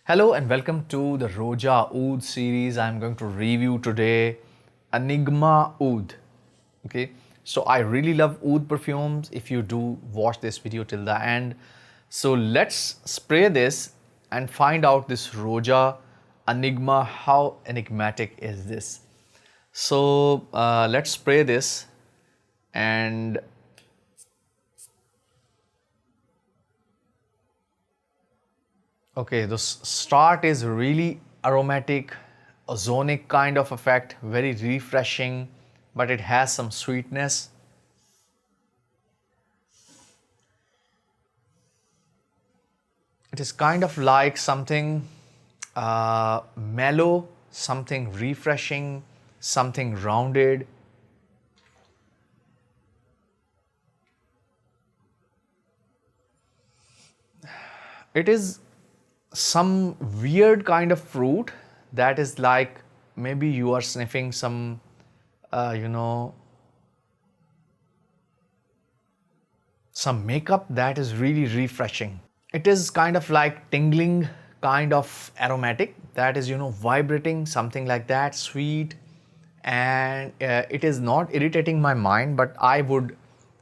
Hello and welcome to the Roja Oud series. I'm going to review today Enigma Oud. Okay, so I really love oud perfumes. If you do, watch this video till the end. So let's spray this and find out this Roja Enigma. How enigmatic is this? So let's spray this and okay, the start is really aromatic, ozonic kind of effect, very refreshing, but it has some sweetness. It is kind of like something mellow, something refreshing, something rounded. It is some weird kind of fruit that is like maybe you are sniffing some, some makeup that is really refreshing. It is kind of like tingling, kind of aromatic that is, vibrating, something like that, sweet. And it is not irritating my mind, but I would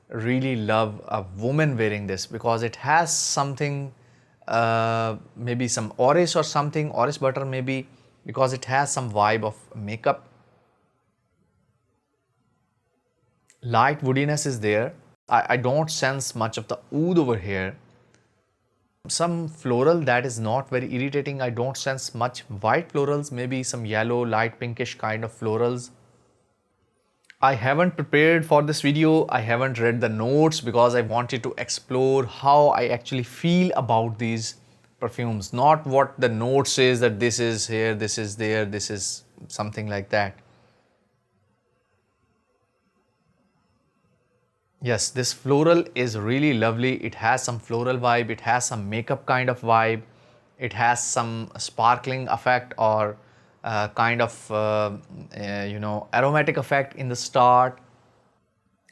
really love a woman wearing this because it has something, maybe some Orris or something, Orris butter maybe, because it has some vibe of makeup. Light woodiness is there. I don't sense much of the oud over here. Some floral that is not very irritating. I don't sense much white florals, maybe some yellow, light pinkish kind of florals. I haven't prepared for this video. I haven't read the notes because I wanted to explore how I actually feel about these perfumes, not what the note says that this is here, this is there, this is something like that. Yes, this floral is really lovely. It has some floral vibe, it has some makeup kind of vibe, it has some sparkling effect or kind of aromatic effect in the start.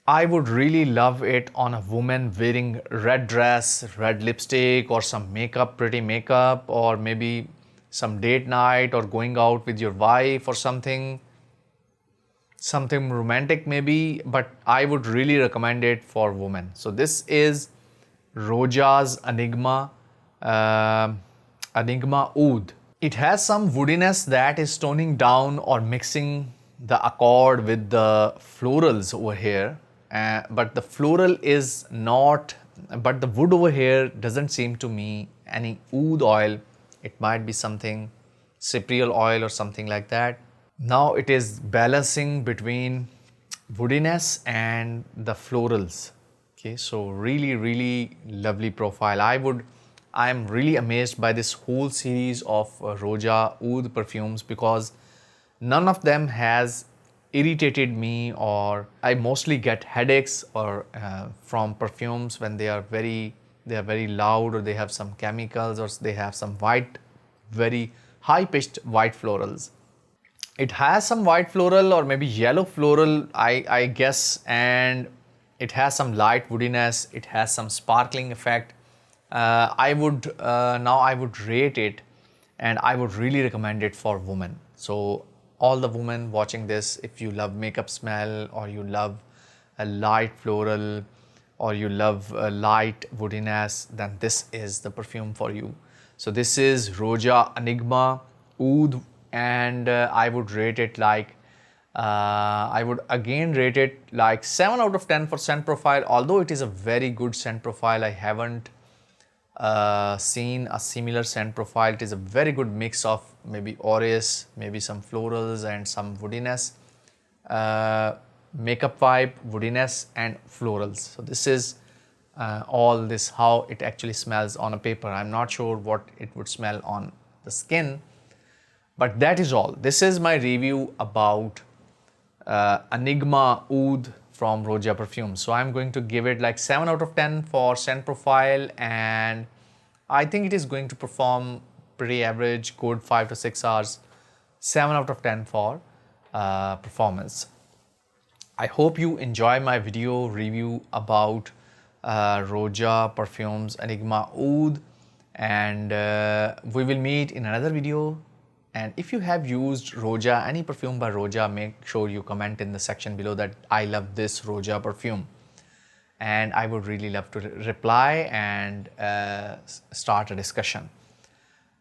I would really love it on a woman wearing red dress, red lipstick or some makeup, pretty makeup, or maybe some date night or going out with your wife or something romantic maybe, but I would really recommend it for women. So this is Roja's Enigma Oud. It has some woodiness that is toning down or mixing the accord with the florals over here, but the floral is not, but the wood over here doesn't seem to me any oud oil. It might be something cypriol oil or something like that. Now it is balancing between woodiness and the florals. Okay, so really lovely profile. I am really amazed by this whole series of Roja Oud perfumes because none of them has irritated me, or I mostly get headaches or from perfumes when they are very loud, or they have some chemicals, or they have some white, very high pitched white florals. It has some white floral or maybe yellow floral, I guess, and it has some light woodiness. It has some sparkling effect. I would rate it, and I would really recommend it for women. So all the women watching this, if you love makeup smell, or you love a light floral, or you love a light woodiness, then this is the perfume for you. So this is Roja Enigma Aoud, and I would rate it like, I would again rate it like 7 out of 10 for scent profile. Although it is a very good scent profile, I haven't seen a similar scent profile. It is a very good mix of maybe Orris, maybe some florals and some woodiness, makeup vibe, woodiness and florals. So this is all this how it actually smells on a paper. I'm not sure what it would smell on the skin, but that is all. This is my review about Enigma Oud from Roja Perfumes. So I'm going to give it like 7 out of 10 for scent profile, and I think it is going to perform pretty average, good 5 to 6 hours, 7 out of 10 for performance. I hope you enjoy my video review about Roja Perfumes Enigma Aoud, and we will meet in another video. And if you have used Roja, any perfume by Roja, make sure you comment in the section below that I love this Roja perfume, and I would really love to reply and start a discussion.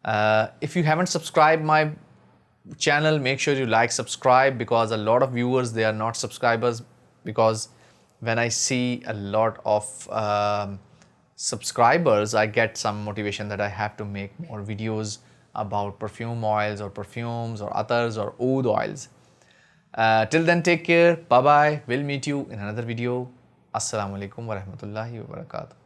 If you haven't subscribed my channel, make sure you like, subscribe, because a lot of viewers, they are not subscribers, because when I see a lot of subscribers, I get some motivation that I have to make more videos about perfume oils or perfumes or others or oud oils. Till then, take care. Bye bye. We'll meet you in another video. Assalamu alaikum wa rahmatullahi wa barakatuh.